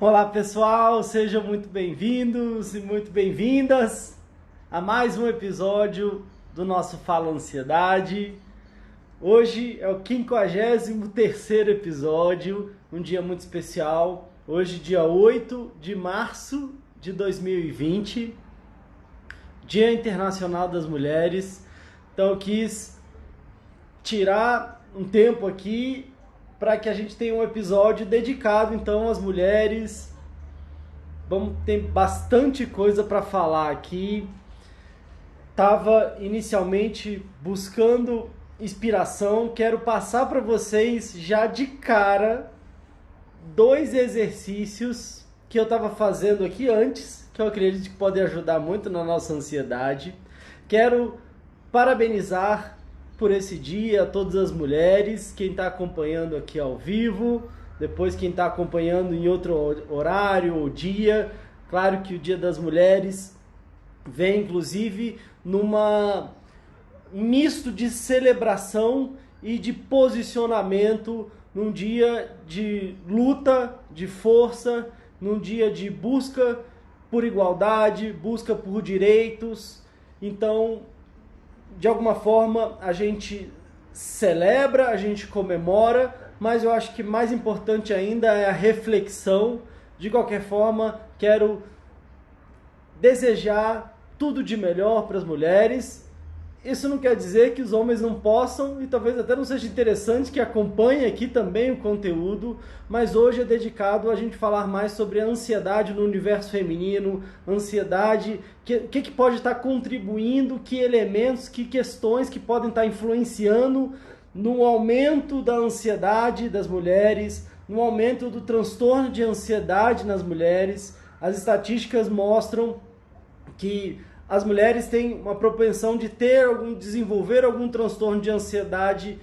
Olá pessoal, sejam muito bem-vindos e muito bem-vindas a mais um episódio do nosso Fala Ansiedade. Hoje é o 53º episódio, um dia muito especial. Hoje, dia 8 de março de 2020, Dia Internacional das Mulheres. Então eu quis tirar um tempo aqui para que a gente tenha um episódio dedicado então às mulheres. Vamos ter bastante coisa para falar aqui. Tava inicialmente buscando inspiração, quero passar para vocês já de cara 2 exercícios que eu estava fazendo aqui antes, que eu acredito que podem ajudar muito na nossa ansiedade. Quero parabenizar por esse dia a todas as mulheres, quem está acompanhando aqui ao vivo, depois quem está acompanhando em outro horário ou dia. Claro que o Dia das Mulheres vem inclusive numa misto de celebração e de posicionamento, num dia de luta, de força, num dia de busca por igualdade, busca por direitos. Então, de alguma forma, a gente celebra, a gente comemora, mas eu acho que mais importante ainda é a reflexão. De qualquer forma, quero desejar tudo de melhor para as mulheres. Isso não quer dizer que os homens não possam, e talvez até não seja interessante que acompanhem aqui também o conteúdo, mas hoje é dedicado a gente falar mais sobre a ansiedade no universo feminino, ansiedade, o que pode estar contribuindo, que elementos, que questões que podem estar influenciando no aumento da ansiedade das mulheres, no aumento do transtorno de ansiedade nas mulheres. As estatísticas mostram que as mulheres têm uma propensão de desenvolver algum transtorno de ansiedade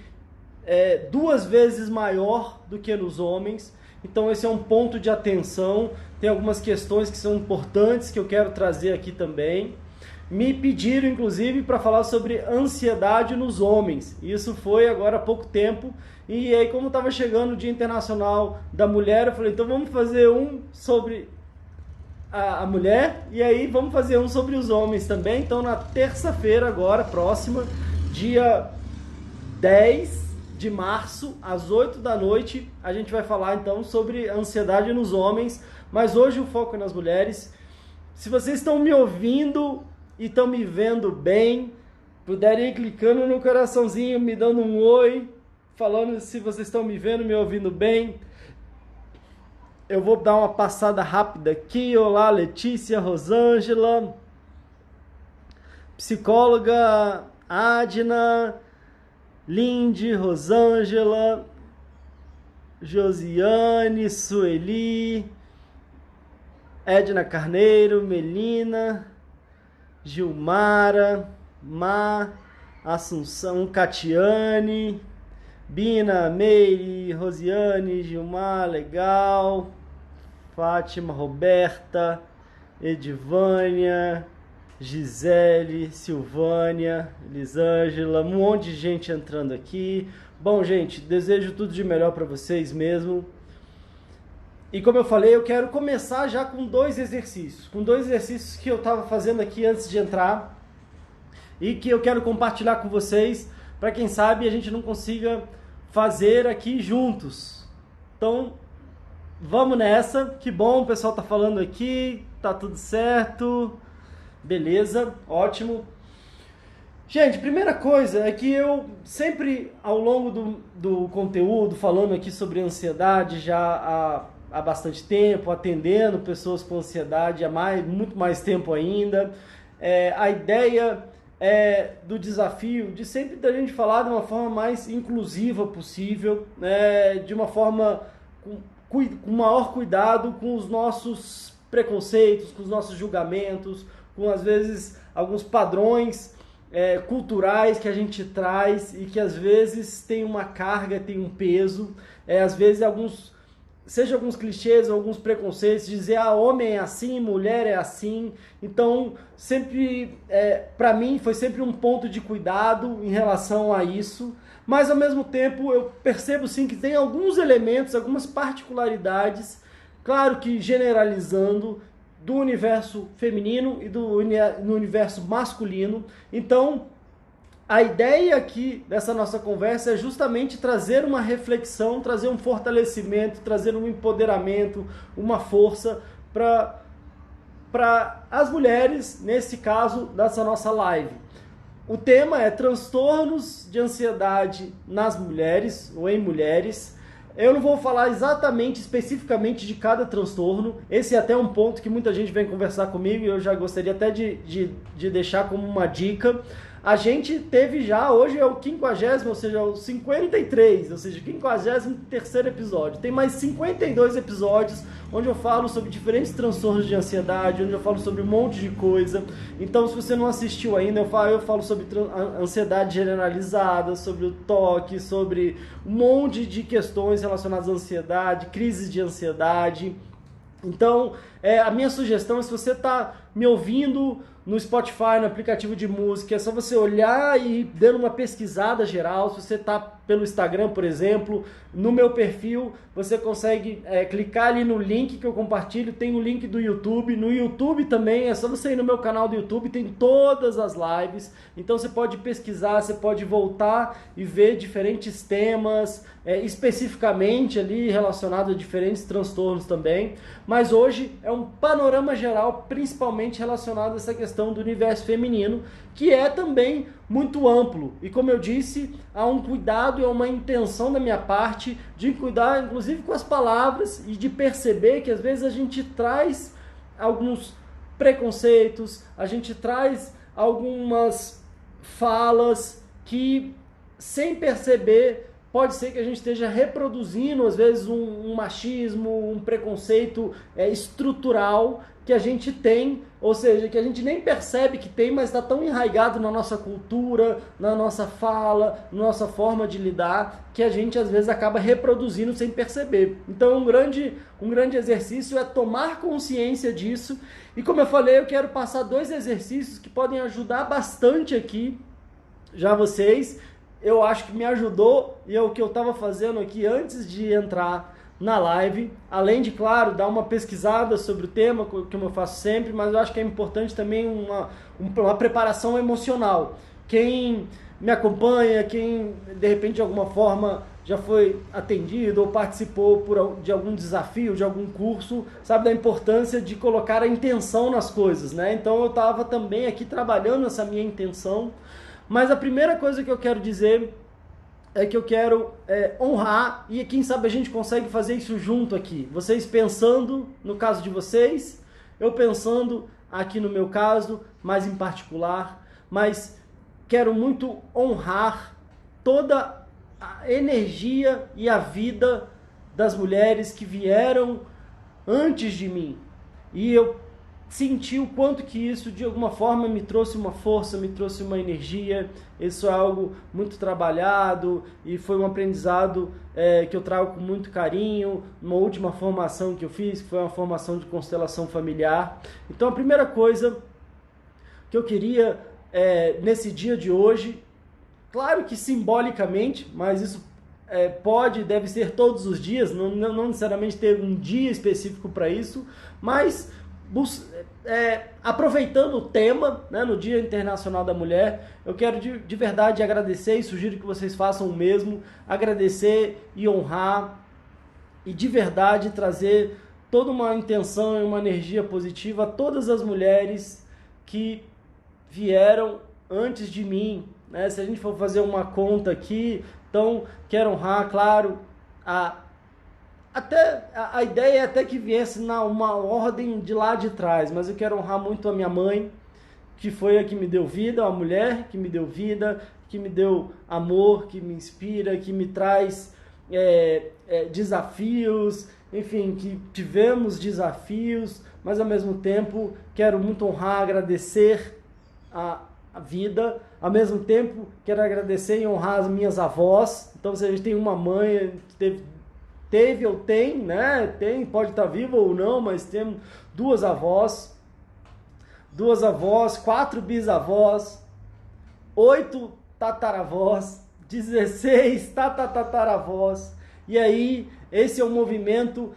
2 vezes maior do que nos homens. Então esse é um ponto de atenção. Tem algumas questões que são importantes que eu quero trazer aqui também. Me pediram inclusive para falar sobre ansiedade nos homens. Isso foi agora há pouco tempo. E aí, como estava chegando o Dia Internacional da Mulher, eu falei, então vamos fazer um sobre a mulher, e aí vamos fazer um sobre os homens também. Então na terça-feira agora, próxima, dia 10 de março, às 8 da noite, a gente vai falar então sobre ansiedade nos homens, mas hoje o foco é nas mulheres. Se vocês estão me ouvindo e estão me vendo bem, puderem ir clicando no coraçãozinho, me dando um oi, falando se vocês estão me vendo, me ouvindo bem. Eu vou dar uma passada rápida aqui. Olá, Letícia, Rosângela, psicóloga Adna, Lindy, Rosângela, Josiane, Sueli, Edna Carneiro, Melina, Gilmara, Má, Assunção, Catiane, Bina, Meire, Rosiane, Gilmar, legal, Fátima, Roberta, Edivânia, Gisele, Silvânia, Elisângela, um monte de gente entrando aqui. Bom, gente, desejo tudo de melhor para vocês mesmo. E como eu falei, eu quero começar já com 2 exercícios que eu estava fazendo aqui antes de entrar e que eu quero compartilhar com vocês, para quem sabe a gente não consiga fazer aqui juntos. Então, vamos nessa. Que bom, o pessoal tá falando aqui, tá tudo certo. Beleza, ótimo. Gente, primeira coisa é que eu sempre, ao longo do conteúdo, falando aqui sobre ansiedade já há bastante tempo, atendendo pessoas com ansiedade há muito mais tempo ainda, a ideia do desafio de sempre da gente falar de uma forma mais inclusiva possível, de uma forma com maior cuidado com os nossos preconceitos, com os nossos julgamentos, com às vezes alguns padrões culturais que a gente traz e que às vezes tem uma carga, tem um peso, às vezes seja alguns clichês, alguns preconceitos, dizer homem é assim, mulher é assim. Então, sempre, para mim, foi sempre um ponto de cuidado em relação a isso. Mas, ao mesmo tempo, eu percebo sim que tem alguns elementos, algumas particularidades claro que generalizando, do universo feminino e do universo masculino. Então, a ideia aqui dessa nossa conversa é justamente trazer uma reflexão, trazer um fortalecimento, trazer um empoderamento, uma força para as mulheres, nesse caso, dessa nossa live. O tema é transtornos de ansiedade nas mulheres ou em mulheres. Eu não vou falar exatamente, especificamente de cada transtorno. Esse é até um ponto que muita gente vem conversar comigo e eu já gostaria até de deixar como uma dica. A gente teve já, hoje é o 50º, ou seja, o 53, ou seja, o 53º episódio. Tem mais 52 episódios onde eu falo sobre diferentes transtornos de ansiedade, onde eu falo sobre um monte de coisa. Então, se você não assistiu ainda, eu falo sobre ansiedade generalizada, sobre o toque, sobre um monte de questões relacionadas à ansiedade, crises de ansiedade. Então, a minha sugestão é, se você está me ouvindo no Spotify, no aplicativo de música, é só você olhar e dar uma pesquisada geral. Se você está pelo Instagram, por exemplo, no meu perfil, você consegue clicar ali no link que eu compartilho, tem o link do YouTube. No YouTube também, é só você ir no meu canal do YouTube, tem todas as lives. Então você pode pesquisar, você pode voltar e ver diferentes temas, especificamente ali relacionado a diferentes transtornos também. Mas hoje é um panorama geral, principalmente relacionado a essa questão do universo feminino, que é também muito amplo. E como eu disse, há um cuidado e uma intenção da minha parte de cuidar, inclusive com as palavras, e de perceber que às vezes a gente traz alguns preconceitos, a gente traz algumas falas que, sem perceber, pode ser que a gente esteja reproduzindo, às vezes, um machismo, um preconceito estrutural que a gente tem, ou seja, que a gente nem percebe que tem, mas está tão enraizado na nossa cultura, na nossa fala, na nossa forma de lidar, que a gente, às vezes, acaba reproduzindo sem perceber. Então, um grande exercício é tomar consciência disso. E, como eu falei, eu quero passar 2 exercícios que podem ajudar bastante aqui, já vocês. Eu acho que me ajudou, e é o que eu estava fazendo aqui antes de entrar na live, além de, claro, dar uma pesquisada sobre o tema, como eu faço sempre, mas eu acho que é importante também uma preparação emocional. Quem me acompanha, quem de repente de alguma forma já foi atendido ou participou de algum desafio, de algum curso, sabe da importância de colocar a intenção nas coisas, né? Então eu estava também aqui trabalhando essa minha intenção. Mas a primeira coisa que eu quero dizer é que eu quero honrar, e quem sabe a gente consegue fazer isso junto aqui. Vocês pensando no caso de vocês, eu pensando aqui no meu caso, mais em particular, mas quero muito honrar toda a energia e a vida das mulheres que vieram antes de mim. E eu senti o quanto que isso de alguma forma me trouxe uma força, me trouxe uma energia. Isso é algo muito trabalhado e foi um aprendizado que eu trago com muito carinho. Uma última formação que eu fiz, que foi uma formação de constelação familiar. Então a primeira coisa que eu queria nesse dia de hoje, claro que simbolicamente, mas isso deve ser todos os dias, não necessariamente ter um dia específico para isso, mas aproveitando o tema, né, no Dia Internacional da Mulher, eu quero de verdade agradecer e sugiro que vocês façam o mesmo, agradecer e honrar e de verdade trazer toda uma intenção e uma energia positiva a todas as mulheres que vieram antes de mim, né? Se a gente for fazer uma conta aqui, então quero honrar, claro, a ideia é até que viesse uma ordem de lá de trás, mas eu quero honrar muito a minha mãe, que foi a que me deu vida, a mulher que me deu vida, que me deu amor, que me inspira, que me traz desafios, enfim, que tivemos desafios, mas ao mesmo tempo quero muito honrar, agradecer a vida, ao mesmo tempo quero agradecer e honrar as minhas avós. Então, se a gente tem uma mãe que teve ou tem, né? Pode estar viva ou não, mas temos 2 avós, 4 bisavós, 8 tataravós, 16 tataravós. E aí, esse é um movimento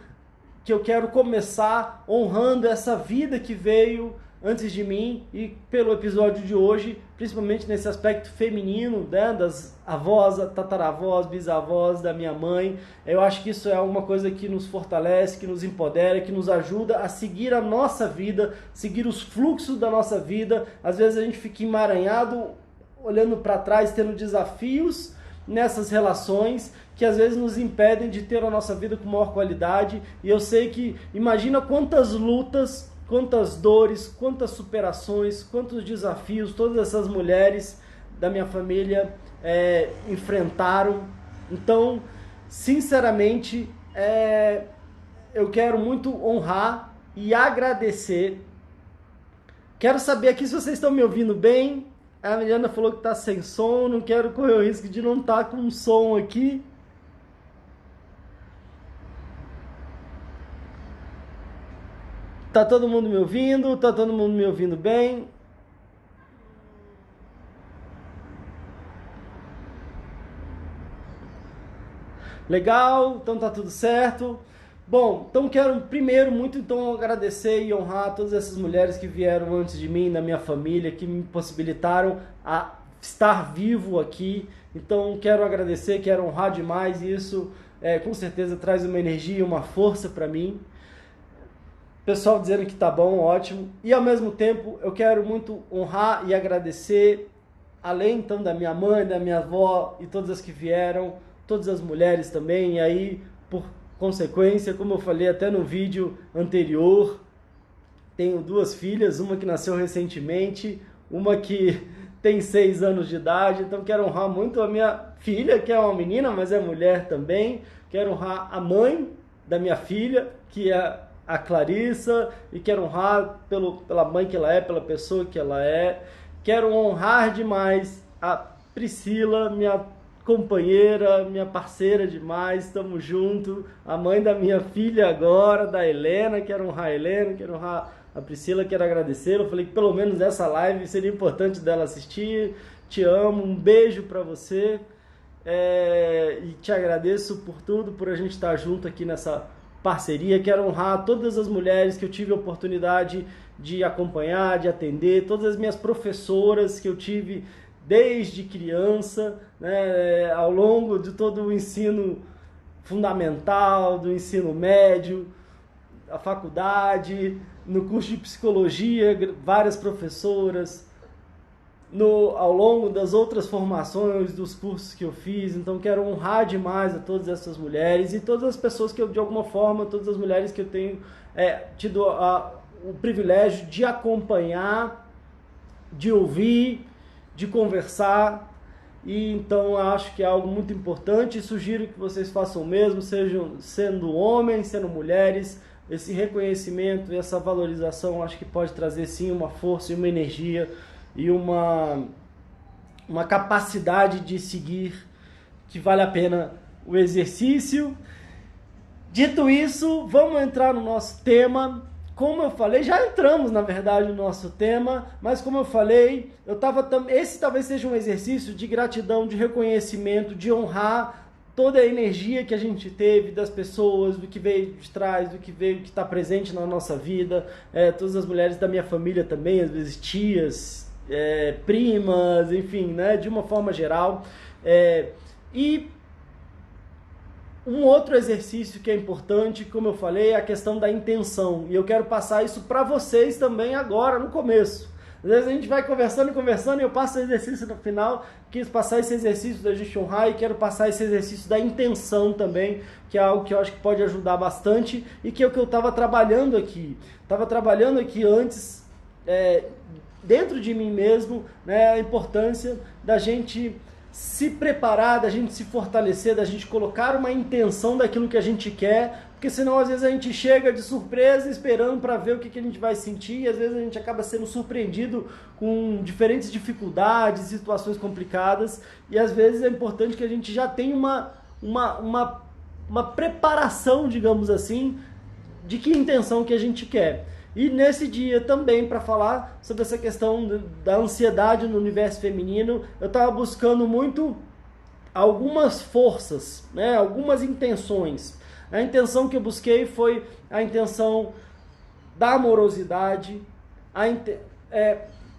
que eu quero começar honrando essa vida que veio antes de mim, e pelo episódio de hoje, principalmente nesse aspecto feminino, né, das avós, tataravós, bisavós da minha mãe. Eu acho que isso é uma coisa que nos fortalece, que nos empodera, que nos ajuda a seguir a nossa vida, seguir os fluxos da nossa vida. Às vezes a gente fica emaranhado, olhando para trás, tendo desafios nessas relações que às vezes nos impedem de ter a nossa vida com maior qualidade. E eu sei que, imagina quantas lutas, quantas dores, quantas superações, quantos desafios todas essas mulheres da minha família enfrentaram. Então, sinceramente, eu quero muito honrar e agradecer. Quero saber aqui se vocês estão me ouvindo bem. A Miliana falou que está sem som, não quero correr o risco de não estar com som aqui. Tá todo mundo me ouvindo? Tá todo mundo me ouvindo bem? Legal, então tá tudo certo. Bom, então quero primeiro muito então agradecer e honrar todas essas mulheres que vieram antes de mim, da minha família, que me possibilitaram a estar vivo aqui. Então quero agradecer, quero honrar demais isso. Com certeza traz uma energia, uma força para mim. Pessoal dizendo que tá bom, ótimo. E ao mesmo tempo eu quero muito honrar e agradecer, além então da minha mãe, da minha avó e todas as que vieram, todas as mulheres também. E aí, por consequência, como eu falei até no vídeo anterior, tenho 2 filhas, uma que nasceu recentemente, uma que tem 6 anos de idade. Então quero honrar muito a minha filha, que é uma menina, mas é mulher também. Quero honrar a mãe da minha filha, que é a Clarissa, e quero honrar pela mãe que ela é, pela pessoa que ela é. Quero honrar demais a Priscila, minha companheira, minha parceira demais, estamos juntos. A mãe da minha filha agora, da Helena, quero honrar a Helena, quero honrar a Priscila, quero agradecer. Eu falei que pelo menos essa live seria importante dela assistir. Te amo, um beijo para você. E te agradeço por tudo, por a gente estar junto aqui nessa parceria. Quero honrar todas as mulheres que eu tive a oportunidade de acompanhar, de atender, todas as minhas professoras que eu tive desde criança, né, ao longo de todo o ensino fundamental, do ensino médio, a faculdade, no curso de psicologia, várias professoras, ao longo das outras formações, dos cursos que eu fiz. Então quero honrar demais a todas essas mulheres e todas as pessoas que eu, de alguma forma, todas as mulheres que eu tenho tido o privilégio de acompanhar, de ouvir, de conversar. E então acho que é algo muito importante e sugiro que vocês façam o mesmo, sendo homens, sendo mulheres. Esse reconhecimento e essa valorização acho que pode trazer sim uma força e uma energia e uma capacidade de seguir, que vale a pena o exercício. Dito isso, vamos entrar no nosso tema. Como eu falei, já entramos na verdade no nosso tema, mas como eu falei, esse talvez seja um exercício de gratidão, de reconhecimento, de honrar toda a energia que a gente teve das pessoas, do que veio de trás, do que veio, que está presente na nossa vida, todas as mulheres da minha família também, às vezes tias, primas, enfim, né, de uma forma geral. E um outro exercício que é importante, como eu falei, é a questão da intenção. E eu quero passar isso para vocês também agora, no começo. Às vezes a gente vai conversando e eu passo o exercício no final. Quis passar esse exercício da gente honrar e quero passar esse exercício da intenção também, que é algo que eu acho que pode ajudar bastante e que é o que eu estava trabalhando aqui. Estava trabalhando aqui antes, dentro de mim mesmo, né, a importância da gente se preparar, da gente se fortalecer, da gente colocar uma intenção daquilo que a gente quer, porque senão às vezes a gente chega de surpresa esperando para ver o que a gente vai sentir, e às vezes a gente acaba sendo surpreendido com diferentes dificuldades, situações complicadas, e às vezes é importante que a gente já tenha uma preparação, digamos assim, de que intenção que a gente quer. E nesse dia também, para falar sobre essa questão da ansiedade no universo feminino, eu estava buscando muito algumas forças, né, algumas intenções. A intenção que eu busquei foi a intenção da amorosidade,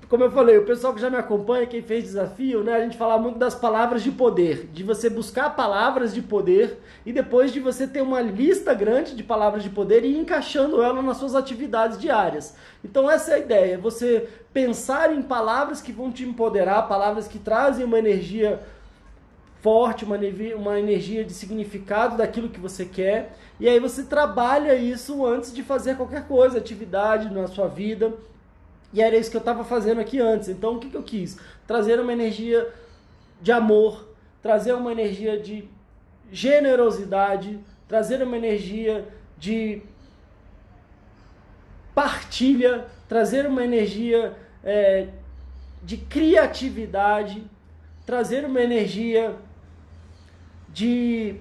como eu falei, o pessoal que já me acompanha, quem fez desafio, né, a gente fala muito das palavras de poder, de você buscar palavras de poder e depois de você ter uma lista grande de palavras de poder e ir encaixando ela nas suas atividades diárias. Então essa é a ideia, você pensar em palavras que vão te empoderar, palavras que trazem uma energia forte, uma energia de significado daquilo que você quer, e aí você trabalha isso antes de fazer qualquer coisa, atividade na sua vida. E era isso que eu estava fazendo aqui antes. Então, o que eu quis? Trazer uma energia de amor, trazer uma energia de generosidade, trazer uma energia de partilha, trazer uma energia de criatividade, trazer uma energia de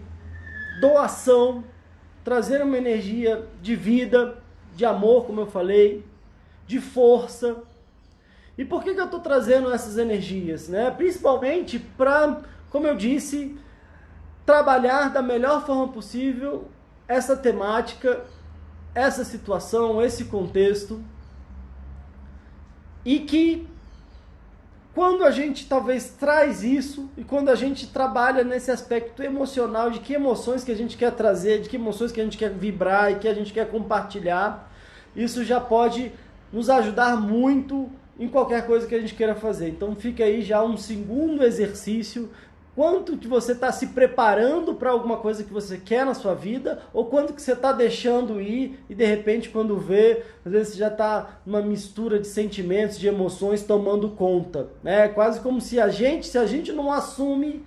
doação, trazer uma energia de vida, de amor, como eu falei, de força. E por que eu estou trazendo essas energias? Né? Principalmente para, como eu disse, trabalhar da melhor forma possível essa temática, essa situação, esse contexto. E que quando a gente talvez traz isso, e quando a gente trabalha nesse aspecto emocional, de que emoções que a gente quer trazer, de que emoções que a gente quer vibrar e que a gente quer compartilhar, isso já pode nos ajudar muito em qualquer coisa que a gente queira fazer. Então fica aí já um segundo exercício, quanto que você está se preparando para alguma coisa que você quer na sua vida, ou quanto que você está deixando ir e de repente quando vê, às vezes você já está numa mistura de sentimentos, de emoções tomando conta. Né? Quase como se a gente não assume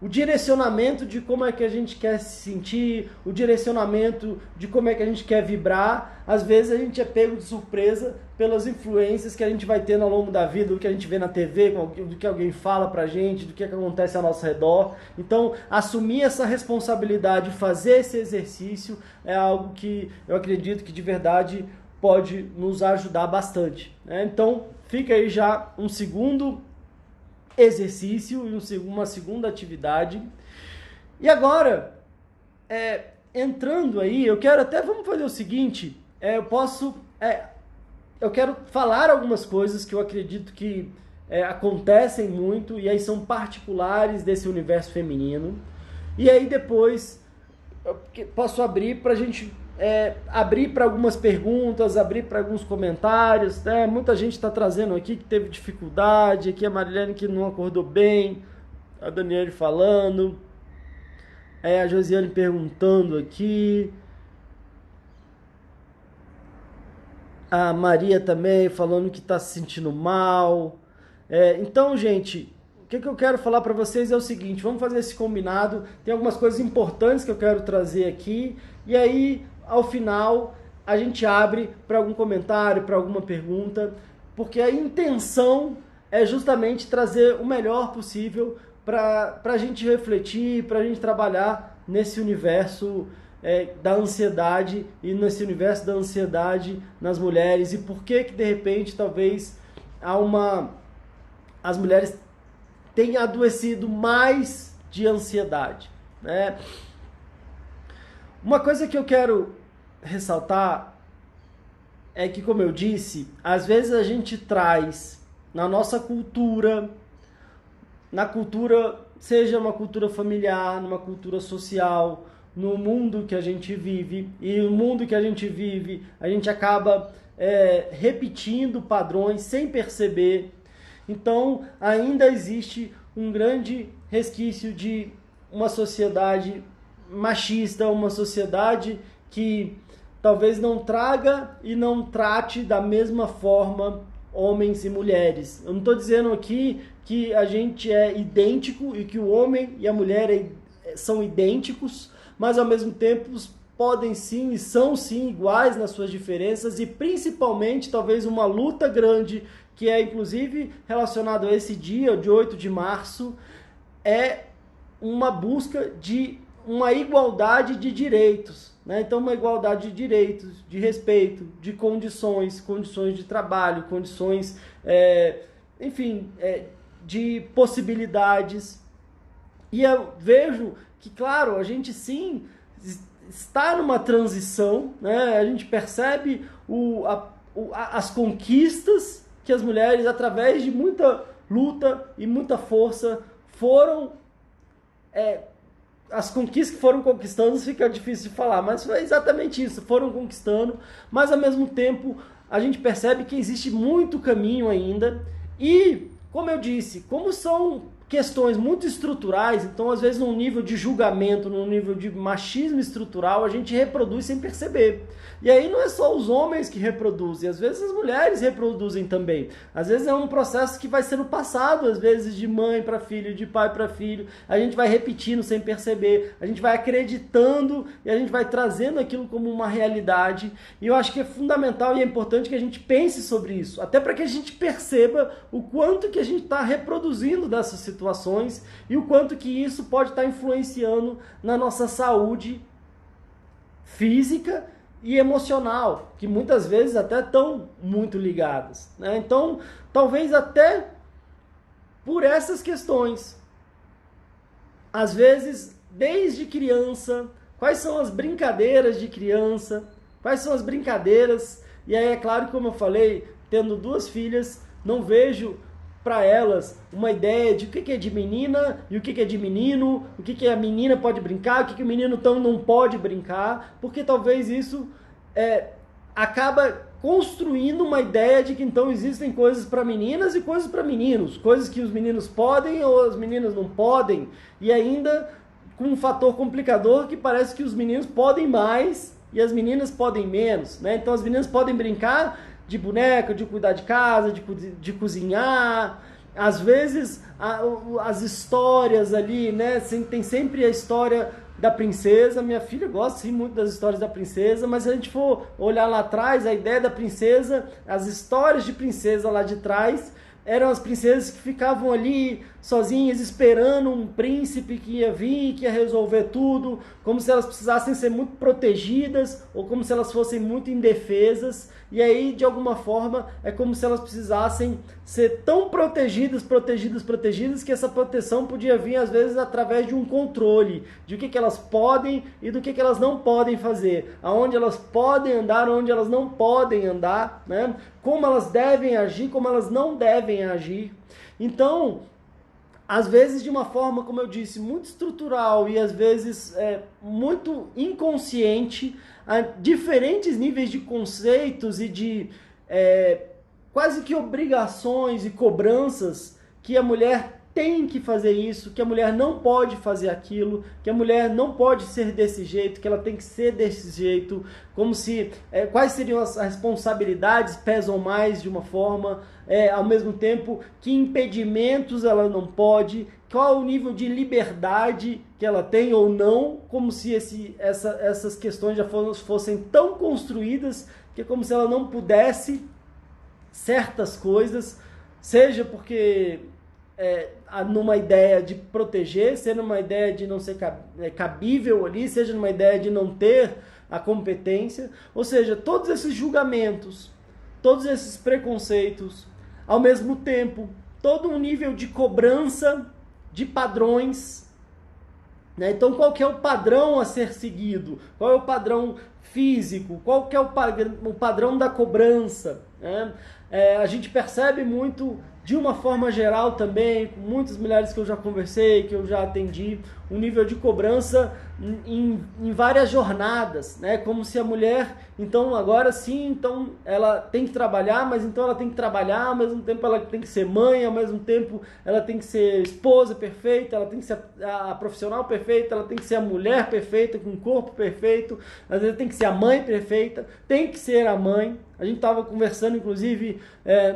o direcionamento de como é que a gente quer se sentir, o direcionamento de como é que a gente quer vibrar. Às vezes a gente é pego de surpresa pelas influências que a gente vai tendo ao longo da vida, do que a gente vê na TV, do que alguém fala pra gente, do que acontece ao nosso redor. Então, assumir essa responsabilidade, fazer esse exercício é algo que eu acredito que de verdade pode nos ajudar bastante. Né? Então, fica aí já um segundo exercício e uma segunda atividade. E agora, entrando aí, vamos fazer o seguinte, eu quero falar algumas coisas que eu acredito que acontecem muito e aí são particulares desse universo feminino. E aí depois eu posso abrir para a gente abrir para algumas perguntas, abrir para alguns comentários, né? Muita gente está trazendo aqui que teve dificuldade, aqui a Marilene que não acordou bem, a Daniele falando, a Josiane perguntando aqui, a Maria também falando que está se sentindo mal. Então, gente, o que eu quero falar para vocês é o seguinte, vamos fazer esse combinado, tem algumas coisas importantes que eu quero trazer aqui, e aí ao final a gente abre para algum comentário, para alguma pergunta, porque a intenção é justamente trazer o melhor possível para a gente refletir, para a gente trabalhar nesse universo da ansiedade e nesse universo da ansiedade nas mulheres e por que de repente talvez as mulheres tenham adoecido mais de ansiedade, né? Uma coisa que eu quero ressaltar é que, como eu disse, às vezes a gente traz na nossa cultura, seja uma cultura familiar, numa cultura social, no mundo que a gente vive, e no mundo que a gente vive, a gente acaba repetindo padrões sem perceber. Então, ainda existe um grande resquício de uma sociedade machista, uma sociedade que talvez não traga e não trate da mesma forma homens e mulheres. Eu não estou dizendo aqui que a gente é idêntico e que o homem e a mulher são idênticos, mas ao mesmo tempo podem sim e são sim iguais nas suas diferenças e principalmente talvez uma luta grande que é inclusive relacionado a esse dia de 8 de março, é uma busca de uma igualdade de direitos, né? Então uma igualdade de direitos, de respeito, de condições de trabalho, condições, de possibilidades. E eu vejo que, claro, a gente sim está numa transição, né? A gente percebe as conquistas que as mulheres, através de muita luta e muita força, foram... as conquistas que foram conquistando fica difícil de falar, mas foi exatamente isso, foram conquistando, mas ao mesmo tempo a gente percebe que existe muito caminho ainda e, como eu disse, como são questões muito estruturais, então às vezes num nível de julgamento, num nível de machismo estrutural, a gente reproduz sem perceber. E aí não é só os homens que reproduzem, às vezes as mulheres reproduzem também. Às vezes é um processo que vai sendo passado, às vezes de mãe para filho, de pai para filho, a gente vai repetindo sem perceber, a gente vai acreditando e a gente vai trazendo aquilo como uma realidade. E eu acho que é fundamental e é importante que a gente pense sobre isso, até para que a gente perceba o quanto que a gente está reproduzindo dessas situações e o quanto que isso pode estar influenciando na nossa saúde física e emocional, que muitas vezes até estão muito ligadas, né? Então, talvez até por essas questões, às vezes, desde criança, quais são as brincadeiras de criança, quais são as brincadeiras, e aí é claro que, como eu falei, tendo 2 filhas, não vejo para elas uma ideia de o que é de menina e o que é de menino, o que a menina pode brincar, o que o menino então não pode brincar, porque talvez isso acaba construindo uma ideia de que então existem coisas para meninas e coisas para meninos, coisas que os meninos podem ou as meninas não podem, e ainda com um fator complicador que parece que os meninos podem mais e as meninas podem menos, né? Então as meninas podem brincar de boneca, de cuidar de casa, de cozinhar. Às vezes as histórias ali, né? Tem sempre a história da princesa. Minha filha gosta sim muito das histórias da princesa, mas se a gente for olhar lá atrás, a ideia da princesa, as histórias de princesa lá de trás, eram as princesas que ficavam ali sozinhas esperando um príncipe que ia vir, que ia resolver tudo, como se elas precisassem ser muito protegidas ou como se elas fossem muito indefesas. E aí, de alguma forma, é como se elas precisassem ser tão protegidas que essa proteção podia vir, às vezes, através de um controle de o que elas podem e do que elas não podem fazer, aonde elas podem andar, onde elas não podem andar, né? Como elas devem agir, como elas não devem agir. Então, às vezes de uma forma, como eu disse, muito estrutural e às vezes muito inconsciente, a diferentes níveis de conceitos e de quase que obrigações e cobranças que a mulher tem que fazer isso, que a mulher não pode fazer aquilo, que a mulher não pode ser desse jeito, que ela tem que ser desse jeito, como se quais seriam as responsabilidades pesam mais de uma forma, ao mesmo tempo que impedimentos ela não pode, qual o nível de liberdade que ela tem ou não, como se essas questões já fossem tão construídas que é como se ela não pudesse certas coisas, seja porque numa ideia de proteger, seja numa ideia de não ser cabível ali, seja numa ideia de não ter a competência, ou seja, todos esses julgamentos, todos esses preconceitos, ao mesmo tempo, todo um nível de cobrança de padrões, né? Então, qual que é o padrão a ser seguido? Qual é o padrão físico? Qual que é o padrão da cobrança, né? A gente percebe muito, de uma forma geral também, com muitas mulheres que eu já conversei, que eu já atendi, um nível de cobrança em várias jornadas, né? Como se a mulher, então agora sim, então ela tem que trabalhar, mas então ela tem que trabalhar, ao mesmo tempo ela tem que ser mãe, ao mesmo tempo ela tem que ser esposa perfeita, ela tem que ser a profissional perfeita, ela tem que ser a mulher perfeita, com o corpo perfeito, às vezes tem que ser a mãe perfeita, tem que ser a mãe. A gente estava conversando, inclusive,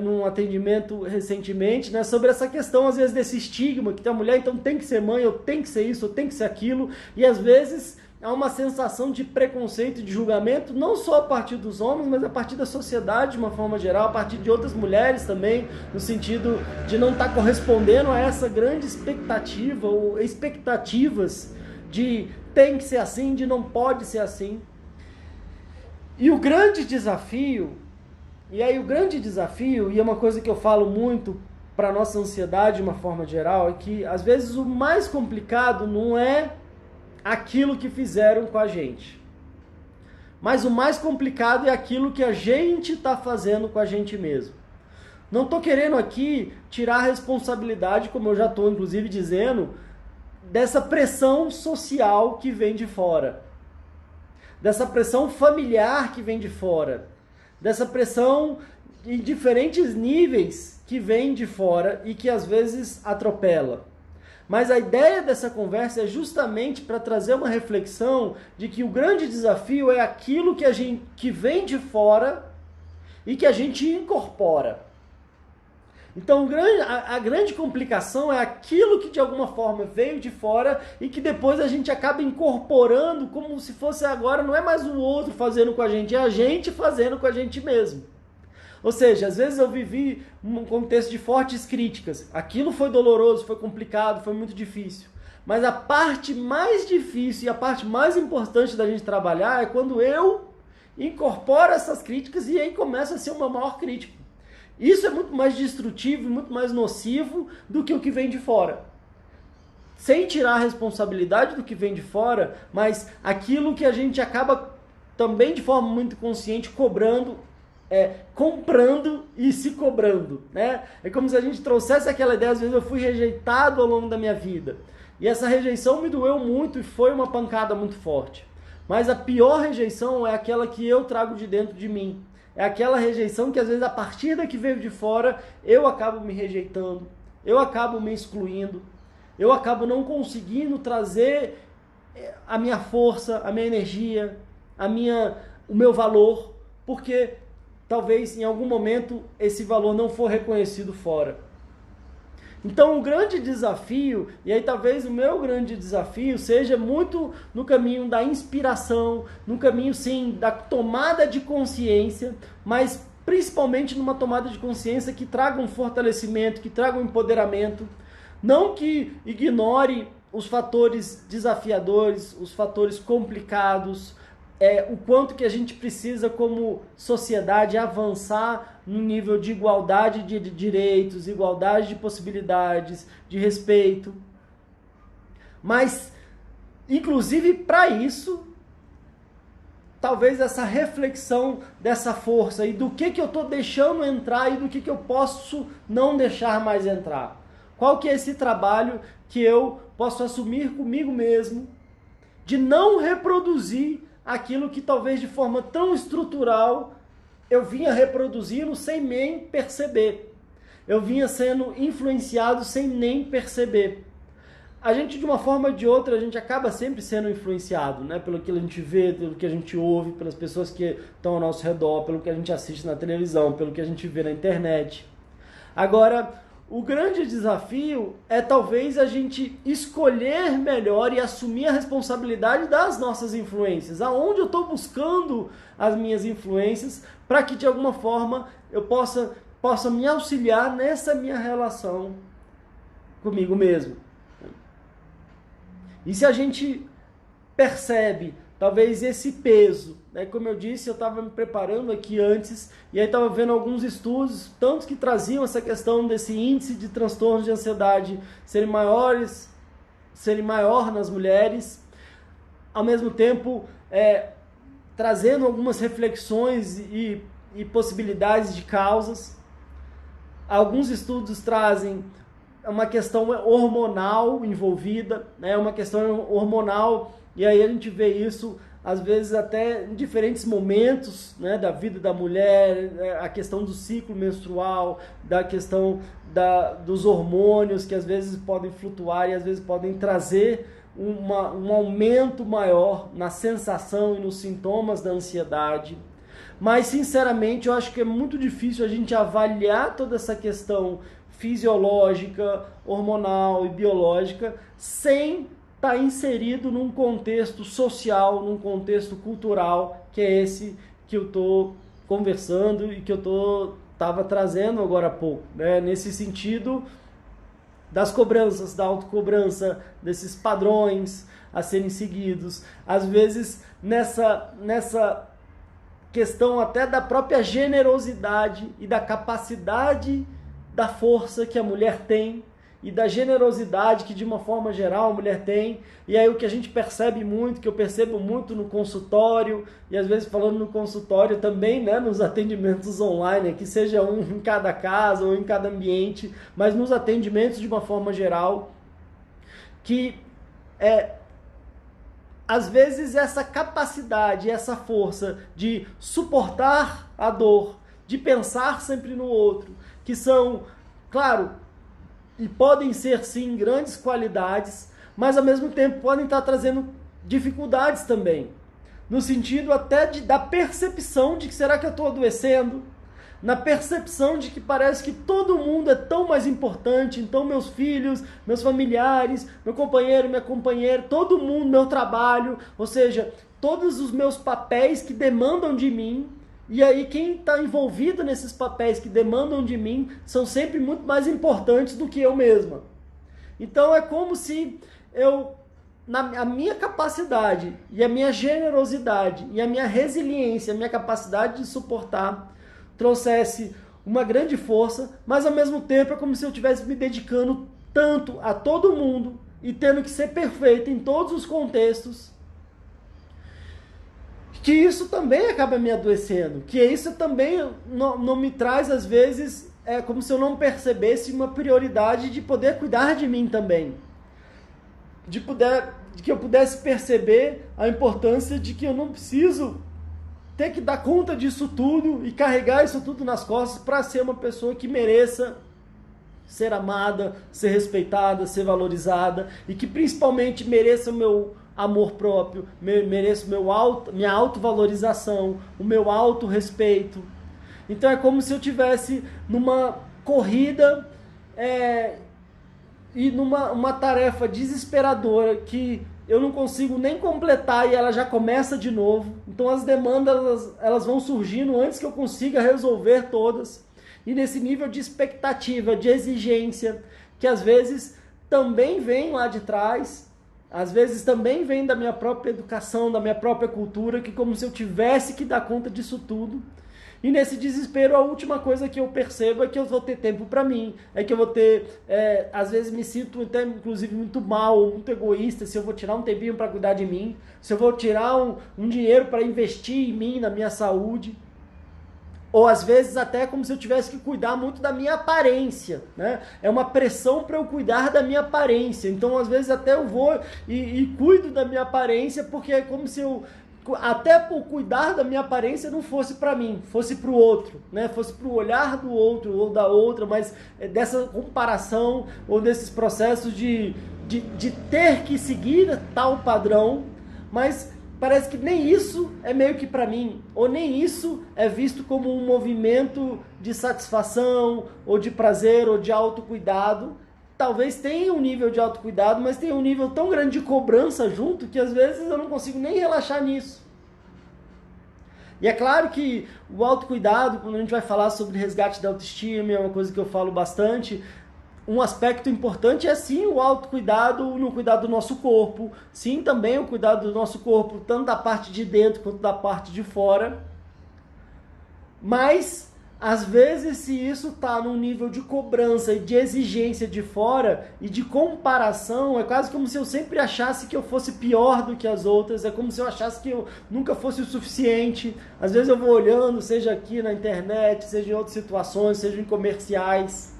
num atendimento recentemente, né, sobre essa questão, às vezes, desse estigma, que a mulher, então, tem que ser mãe, ou tem que ser isso, ou tem que ser aquilo, e às vezes há uma sensação de preconceito, de julgamento, não só a partir dos homens, mas a partir da sociedade, de uma forma geral, a partir de outras mulheres também, no sentido de não estar correspondendo a essa grande expectativa, ou expectativas de tem que ser assim, de não pode ser assim. E o grande desafio, e é uma coisa que eu falo muito para a nossa ansiedade de uma forma geral, é que às vezes o mais complicado não é aquilo que fizeram com a gente. Mas o mais complicado é aquilo que a gente está fazendo com a gente mesmo. Não estou querendo aqui tirar a responsabilidade, como eu já estou inclusive dizendo, dessa pressão social que vem de fora. Dessa pressão familiar que vem de fora. Dessa pressão em diferentes níveis que vem de fora e que às vezes atropela. Mas a ideia dessa conversa é justamente para trazer uma reflexão de que o grande desafio é aquilo que vem de fora e que a gente incorpora. Então a grande complicação é aquilo que de alguma forma veio de fora e que depois a gente acaba incorporando como se fosse agora, não é mais o outro fazendo com a gente, é a gente fazendo com a gente mesmo. Ou seja, às vezes eu vivi um contexto de fortes críticas. Aquilo foi doloroso, foi complicado, foi muito difícil. Mas a parte mais difícil e a parte mais importante da gente trabalhar é quando eu incorporo essas críticas e aí começo a ser uma maior crítico. Isso é muito mais destrutivo, muito mais nocivo do que o que vem de fora. Sem tirar a responsabilidade do que vem de fora, mas aquilo que a gente acaba também de forma muito consciente comprando e se cobrando, né? É como se a gente trouxesse aquela ideia, às vezes eu fui rejeitado ao longo da minha vida. E essa rejeição me doeu muito e foi uma pancada muito forte. Mas a pior rejeição é aquela que eu trago de dentro de mim. É aquela rejeição que às vezes a partir da que veio de fora, eu acabo me rejeitando, eu acabo me excluindo, eu acabo não conseguindo trazer a minha força, a minha energia, o meu valor, porque talvez em algum momento esse valor não for reconhecido fora. Então o grande desafio, e aí talvez o meu grande desafio seja muito no caminho da inspiração, no caminho sim da tomada de consciência, mas principalmente numa tomada de consciência que traga um fortalecimento, que traga um empoderamento, não que ignore os fatores desafiadores, os fatores complicados, o quanto que a gente precisa como sociedade avançar no nível de igualdade de direitos, igualdade de possibilidades, de respeito. Mas, inclusive para isso, talvez essa reflexão dessa força e do que eu estou deixando entrar e do que eu posso não deixar mais entrar. Qual que é esse trabalho que eu posso assumir comigo mesmo de não reproduzir aquilo que talvez de forma tão estrutural eu vinha reproduzindo sem nem perceber. Eu vinha sendo influenciado sem nem perceber. A gente, de uma forma ou de outra, a gente acaba sempre sendo influenciado, né? Pelo que a gente vê, pelo que a gente ouve, pelas pessoas que estão ao nosso redor, pelo que a gente assiste na televisão, pelo que a gente vê na internet. Agora, o grande desafio é talvez a gente escolher melhor e assumir a responsabilidade das nossas influências. Aonde eu estou buscando as minhas influências para que de alguma forma eu possa me auxiliar nessa minha relação comigo mesmo. E se a gente percebe talvez esse peso, né? Como eu disse, eu estava me preparando aqui antes e aí estava vendo alguns estudos, tantos que traziam essa questão desse índice de transtornos de ansiedade serem maior nas mulheres, ao mesmo tempo trazendo algumas reflexões e possibilidades de causas. Alguns estudos trazem uma questão hormonal envolvida, né? Uma questão hormonal, e aí a gente vê isso às vezes até em diferentes momentos, né, da vida da mulher, a questão do ciclo menstrual, da questão dos hormônios que às vezes podem flutuar e às vezes podem trazer um aumento maior na sensação e nos sintomas da ansiedade. Mas sinceramente eu acho que é muito difícil a gente avaliar toda essa questão fisiológica, hormonal e biológica sem estar inserido num contexto social, num contexto cultural, que é esse que eu estou conversando e que eu estava trazendo agora há pouco, né? Nesse sentido das cobranças, da autocobrança, desses padrões a serem seguidos, às vezes nessa questão até da própria generosidade e da capacidade da força que a mulher tem e da generosidade que de uma forma geral a mulher tem. E aí o que a gente percebe muito, que eu percebo muito no consultório, e às vezes falando no consultório também, né, nos atendimentos online, que seja um em cada casa ou em cada ambiente, mas nos atendimentos de uma forma geral, que às vezes essa capacidade, essa força de suportar a dor, de pensar sempre no outro, que são, claro, e podem ser sim grandes qualidades, mas ao mesmo tempo podem estar trazendo dificuldades também, no sentido até da percepção de que será que eu estou adoecendo, na percepção de que parece que todo mundo é tão mais importante, então meus filhos, meus familiares, meu companheiro, minha companheira, todo mundo, meu trabalho, ou seja, todos os meus papéis que demandam de mim, e aí quem está envolvido nesses papéis que demandam de mim são sempre muito mais importantes do que eu mesma. Então é como se a minha capacidade e a minha generosidade e a minha resiliência, a minha capacidade de suportar trouxesse uma grande força, mas ao mesmo tempo é como se eu estivesse me dedicando tanto a todo mundo e tendo que ser perfeito em todos os contextos, que isso também acaba me adoecendo, que isso também não me traz, às vezes, é como se eu não percebesse uma prioridade de poder cuidar de mim também, de que eu pudesse perceber a importância de que eu não preciso ter que dar conta disso tudo e carregar isso tudo nas costas para ser uma pessoa que mereça ser amada, ser respeitada, ser valorizada e que principalmente mereça o meu amor próprio, mereça minha autovalorização, o meu autorrespeito. Então é como se eu tivesse numa corrida e numa tarefa desesperadora que eu não consigo nem completar e ela já começa de novo. Então as demandas elas vão surgindo antes que eu consiga resolver todas. E nesse nível de expectativa, de exigência, que às vezes também vem lá de trás, às vezes também vem da minha própria educação, da minha própria cultura, que como se eu tivesse que dar conta disso tudo. E nesse desespero, a última coisa que eu percebo é que eu vou ter tempo para mim, é que eu vou ter, às vezes me sinto até inclusive muito mal, muito egoísta, se eu vou tirar um tempinho para cuidar de mim, se eu vou tirar um dinheiro para investir em mim, na minha saúde, ou às vezes até como se eu tivesse que cuidar muito da minha aparência, né? É uma pressão para eu cuidar da minha aparência, então às vezes até eu vou e cuido da minha aparência, porque é como se eu até por cuidar da minha aparência não fosse para mim, fosse para o outro, né? Fosse para o olhar do outro ou da outra, mas dessa comparação ou desses processos de ter que seguir tal padrão, mas parece que nem isso é meio que para mim, ou nem isso é visto como um movimento de satisfação, ou de prazer, ou de autocuidado. Talvez tenha um nível de autocuidado, mas tem um nível tão grande de cobrança junto que às vezes eu não consigo nem relaxar nisso. E é claro que o autocuidado, quando a gente vai falar sobre resgate da autoestima, é uma coisa que eu falo bastante, um aspecto importante é sim o autocuidado no cuidado do nosso corpo, sim também o cuidado do nosso corpo, tanto da parte de dentro quanto da parte de fora, mas às vezes, se isso está num nível de cobrança e de exigência de fora e de comparação, é quase como se eu sempre achasse que eu fosse pior do que as outras, é como se eu achasse que eu nunca fosse o suficiente. Às vezes eu vou olhando, seja aqui na internet, seja em outras situações, seja em comerciais,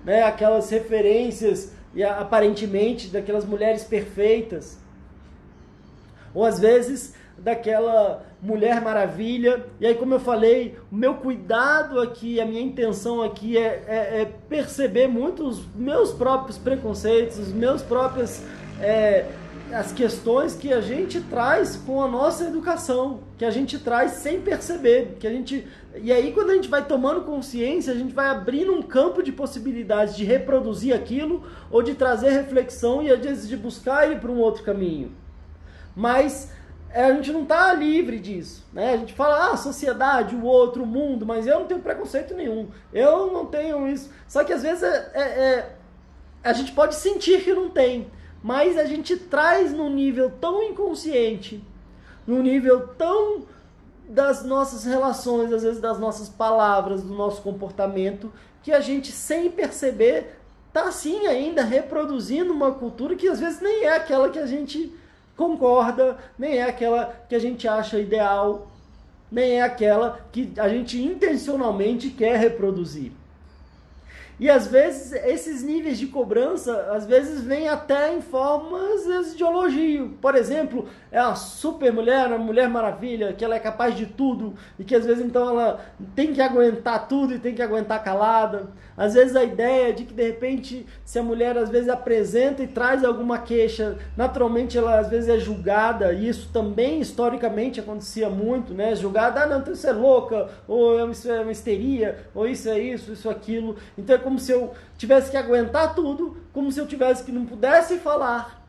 né, aquelas referências e aparentemente daquelas mulheres perfeitas. Ou às vezes daquela Mulher Maravilha, e aí como eu falei, o meu cuidado aqui, a minha intenção aqui é perceber muito os meus próprios preconceitos, os meus próprios, as questões que a gente traz com a nossa educação, que a gente traz sem perceber, e aí quando a gente vai tomando consciência, a gente vai abrindo um campo de possibilidades de reproduzir aquilo, ou de trazer reflexão e às vezes de buscar ele para um outro caminho. Mas a gente não está livre disso, né? A gente fala, a sociedade, o outro, o mundo, mas eu não tenho preconceito nenhum, eu não tenho isso. Só que às vezes a gente pode sentir que não tem, mas a gente traz num nível tão inconsciente, num nível tão das nossas relações, às vezes das nossas palavras, do nosso comportamento, que a gente sem perceber tá sim ainda reproduzindo uma cultura que às vezes nem é aquela que a gente concorda, nem é aquela que a gente acha ideal, nem é aquela que a gente intencionalmente quer reproduzir. E às vezes esses níveis de cobrança, às vezes vêm até em formas de elogio. Por exemplo, é uma super mulher, uma mulher maravilha, que ela é capaz de tudo e que às vezes então ela tem que aguentar tudo e tem que aguentar calada. Às vezes a ideia de que de repente se a mulher às vezes apresenta e traz alguma queixa, naturalmente ela às vezes é julgada, e isso também historicamente acontecia muito, né? Julgada, não, então isso é louca, ou isso é uma histeria, ou isso é isso aquilo. Então é como se eu tivesse que aguentar tudo, como se eu tivesse que não pudesse falar.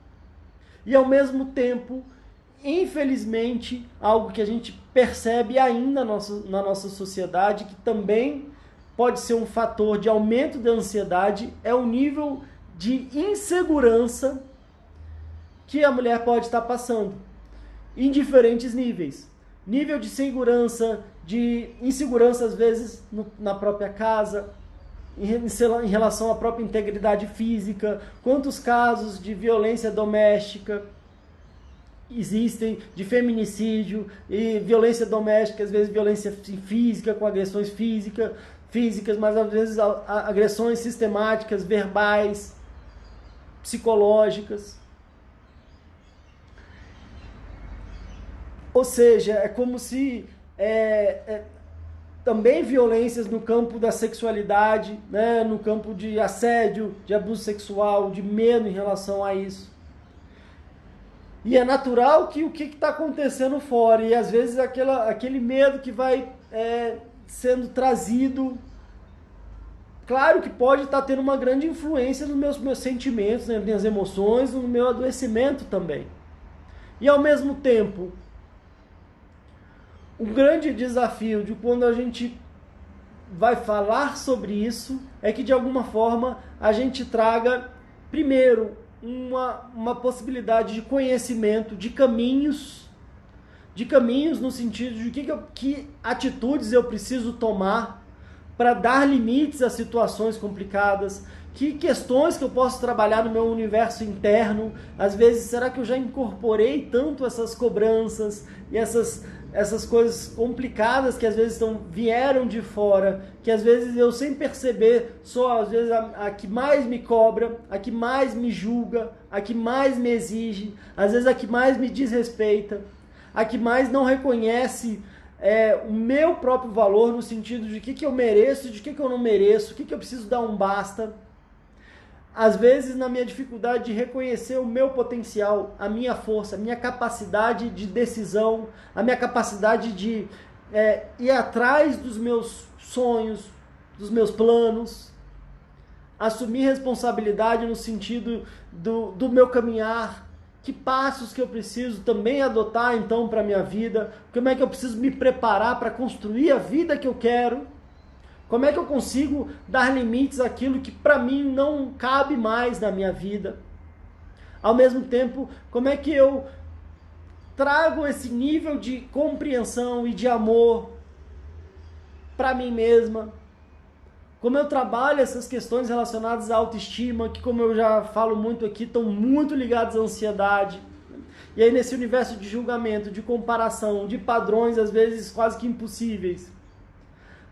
E ao mesmo tempo, infelizmente, algo que a gente percebe ainda na nossa sociedade, que também pode ser um fator de aumento da ansiedade, é o nível de insegurança que a mulher pode estar passando, em diferentes níveis. Nível de segurança, de insegurança às vezes na própria casa, em relação à própria integridade física, quantos casos de violência doméstica existem, de feminicídio e violência doméstica, às vezes violência física, com agressões físicas, mas às vezes agressões sistemáticas, verbais, psicológicas. Ou seja, é como se também violências no campo da sexualidade, né, no campo de assédio, de abuso sexual, de medo em relação a isso. E é natural que o que está acontecendo fora, e às vezes aquele medo que vai sendo trazido, claro que pode estar tendo uma grande influência nos meus sentimentos, nas minhas emoções, no meu adoecimento também. E ao mesmo tempo, o grande desafio de quando a gente vai falar sobre isso é que de alguma forma a gente traga, primeiro, uma possibilidade de conhecimento, de caminhos no sentido de que atitudes eu preciso tomar para dar limites a situações complicadas, que questões que eu posso trabalhar no meu universo interno. Às vezes, será que eu já incorporei tanto essas cobranças e essas coisas complicadas que às vezes vieram de fora, que às vezes eu sem perceber sou às vezes a que mais me cobra, a que mais me julga, a que mais me exige, às vezes a que mais me desrespeita, a que mais não reconhece o meu próprio valor no sentido de o que eu mereço, de o que eu não mereço, o que eu preciso dar um basta. Às vezes, na minha dificuldade de reconhecer o meu potencial, a minha força, a minha capacidade de decisão, a minha capacidade de ir atrás dos meus sonhos, dos meus planos, assumir responsabilidade no sentido do meu caminhar, que passos que eu preciso também adotar então para a minha vida, como é que eu preciso me preparar para construir a vida que eu quero. Como é que eu consigo dar limites àquilo que para mim não cabe mais na minha vida? Ao mesmo tempo, como é que eu trago esse nível de compreensão e de amor para mim mesma? Como eu trabalho essas questões relacionadas à autoestima, que como eu já falo muito aqui, estão muito ligadas à ansiedade. E aí nesse universo de julgamento, de comparação, de padrões às vezes quase que impossíveis.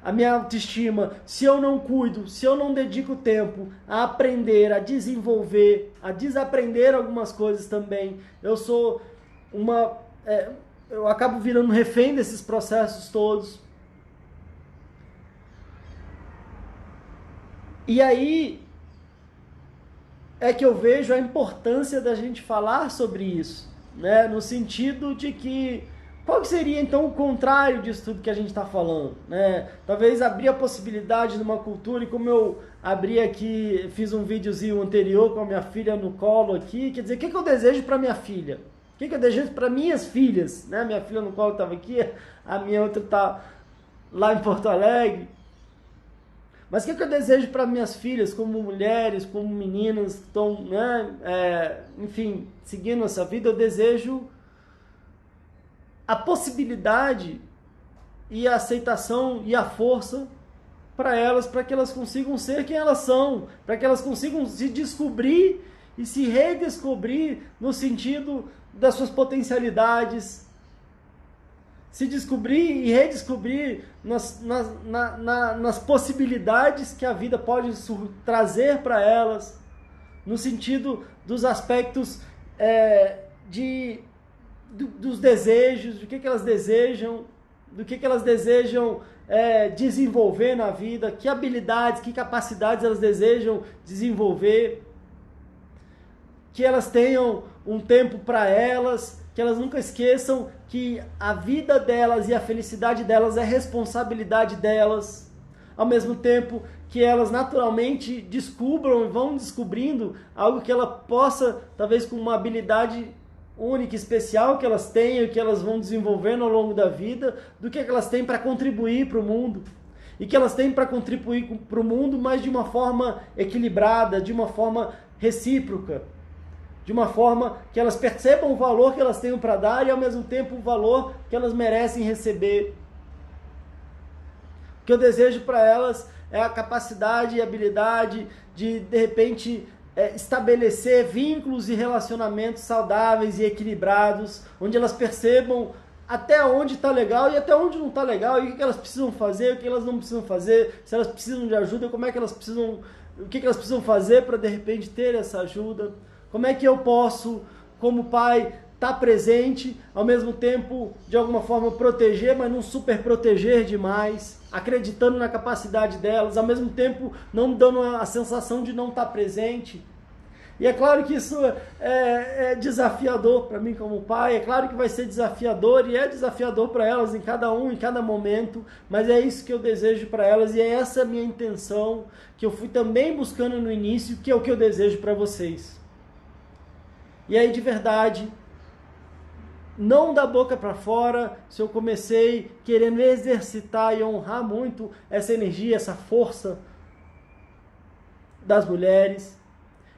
A minha autoestima, se eu não cuido, se eu não dedico tempo a aprender, a desenvolver, a desaprender algumas coisas também, eu acabo virando refém desses processos todos. E aí é que eu vejo a importância da gente falar sobre isso, né? No sentido de que qual seria então o contrário disso tudo que a gente está falando, né? Talvez abrir a possibilidade de uma cultura, e como eu abri aqui, fiz um videozinho anterior com a minha filha no colo aqui, quer dizer, o que eu desejo para minha filha? O que eu desejo para minhas filhas? Né? Minha filha no colo estava aqui, a minha outra está lá em Porto Alegre. Mas o que eu desejo para minhas filhas, como mulheres, como meninas que estão, né, enfim, seguindo essa vida? Eu desejo a possibilidade e a aceitação e a força para elas, para que elas consigam ser quem elas são, para que elas consigam se descobrir e se redescobrir no sentido das suas potencialidades, se descobrir e redescobrir nas possibilidades que a vida pode trazer para elas, no sentido dos aspectos dos desejos, do que elas desejam, do que elas desejam desenvolver na vida, que habilidades, que capacidades elas desejam desenvolver, que elas tenham um tempo para elas, que elas nunca esqueçam que a vida delas e a felicidade delas é responsabilidade delas, ao mesmo tempo que elas naturalmente descubram e vão descobrindo algo que ela possa, talvez com uma habilidade única, especial que elas tenham, que elas vão desenvolvendo ao longo da vida, do que elas têm para contribuir para o mundo. E que elas têm para contribuir para o mundo, mas de uma forma equilibrada, de uma forma recíproca, de uma forma que elas percebam o valor que elas têm para dar e ao mesmo tempo o valor que elas merecem receber. O que eu desejo para elas é a capacidade e habilidade de repente, estabelecer vínculos e relacionamentos saudáveis e equilibrados, onde elas percebam até onde está legal e até onde não está legal, e o que elas precisam fazer, o que elas não precisam fazer, se elas precisam de ajuda, como é que elas precisam, o que elas precisam fazer para de repente ter essa ajuda, como é que eu posso, como pai, estar presente, ao mesmo tempo, de alguma forma, proteger, mas não super proteger demais, acreditando na capacidade delas, ao mesmo tempo não dando a sensação de não estar presente. E é claro que isso é desafiador para mim como pai, é claro que vai ser desafiador e é desafiador para elas em cada momento, mas é isso que eu desejo para elas e é essa a minha intenção, que eu fui também buscando no início, que é o que eu desejo para vocês. E aí, de verdade, não da boca para fora, se eu comecei querendo exercitar e honrar muito essa energia, essa força das mulheres.